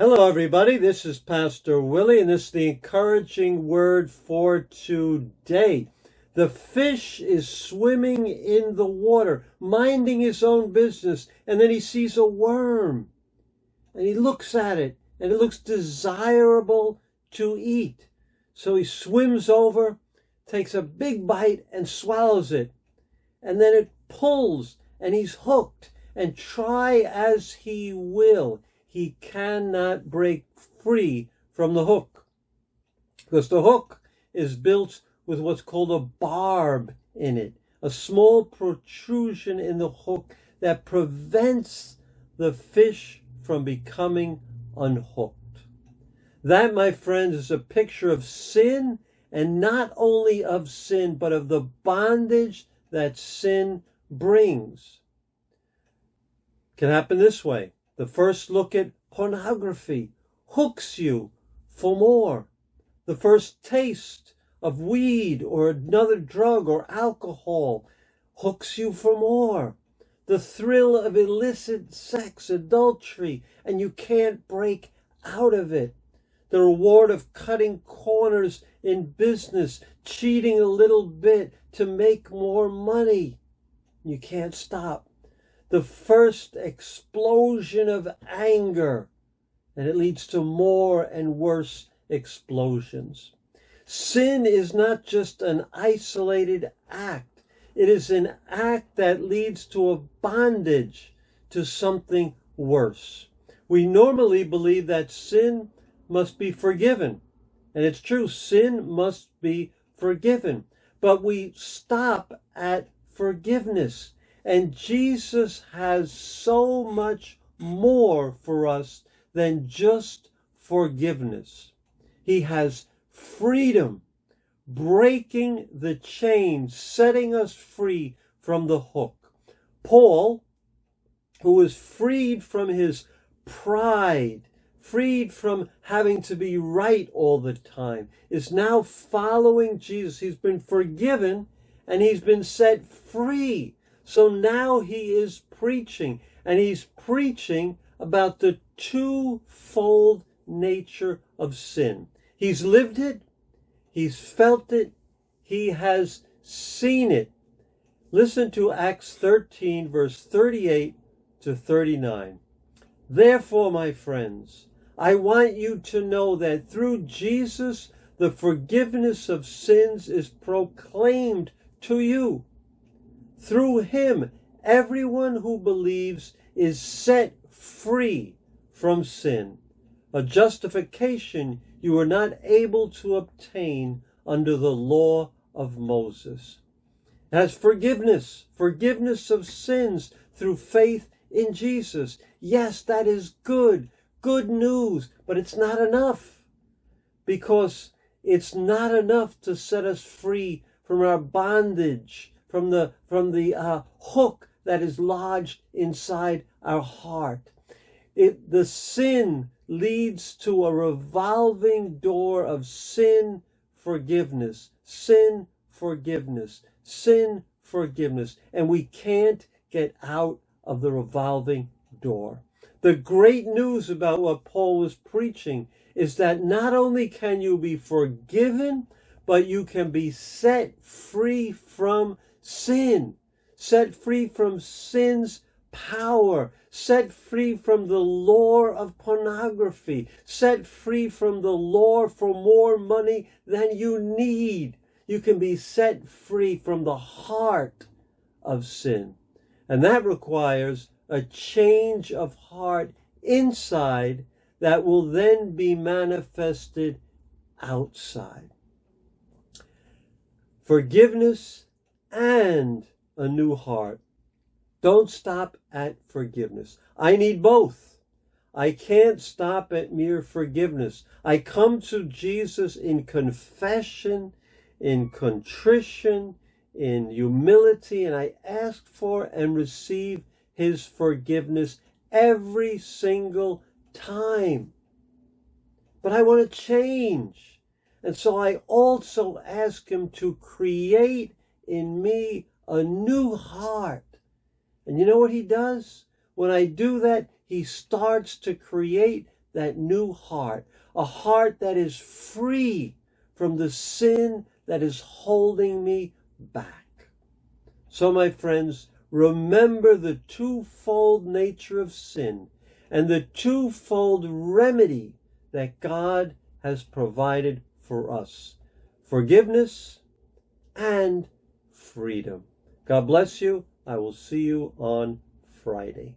Hello, everybody. This is Pastor Willie, and this is the encouraging word for today. The fish is swimming in the water, minding his own business, and then he sees a worm, and he looks at it, and it looks desirable to eat. So he swims over, takes a big bite, and swallows it. And then it pulls, and he's hooked, and try as he will, he cannot break free from the hook, because the hook is built with what's called a barb in it, a small protrusion in the hook that prevents the fish from becoming unhooked. That, my friends, is a picture of sin, and not only of sin, but of the bondage that sin brings. It can happen this way. The first look at pornography hooks you for more. The first taste of weed or another drug or alcohol hooks you for more. The thrill of illicit sex, adultery, and you can't break out of it. The reward of cutting corners in business, cheating a little bit to make more money. You can't stop. The first explosion of anger, and it leads to more and worse explosions. Sin is not just an isolated act. It is an act that leads to a bondage to something worse. We normally believe that sin must be forgiven. And it's true, sin must be forgiven. But we stop at forgiveness. And Jesus has so much more for us than just forgiveness. He has freedom, breaking the chains, setting us free from the hook. Paul, who was freed from his pride, freed from having to be right all the time, is now following Jesus. He's been forgiven and he's been set free. So now he is preaching, and he's preaching about the twofold nature of sin. He's lived it, he's felt it, he has seen it. Listen to Acts 13, verse 38 to 39. Therefore, my friends, I want you to know that through Jesus, the forgiveness of sins is proclaimed to you. Through him, everyone who believes is set free from sin, a justification you were not able to obtain under the law of Moses. As forgiveness of sins through faith in Jesus. Yes, that is good news, but it's not enough, because it's not enough to set us free from our bondage, from the hook that is lodged inside our heart. The sin leads to a revolving door of sin forgiveness, sin forgiveness, sin forgiveness, and we can't get out of the revolving door. The great news about what Paul was preaching is that not only can you be forgiven, but you can be set free from sin, set free from sin's power, set free from the lure of pornography, set free from the lure for more money than you need. You can be set free from the heart of sin. And that requires a change of heart inside that will then be manifested outside. Forgiveness and a new heart. Don't stop at forgiveness. I need both. I can't stop at mere forgiveness. I come to Jesus in confession, in contrition, in humility, and I ask for and receive his forgiveness every single time. But I want to change. And so I also ask him to create in me a new heart. And you know what he does? When I do that, he starts to create that new heart, a heart that is free from the sin that is holding me back. So, my friends, remember the twofold nature of sin and the twofold remedy that God has provided for us: forgiveness and freedom. God bless you. I will see you on Friday.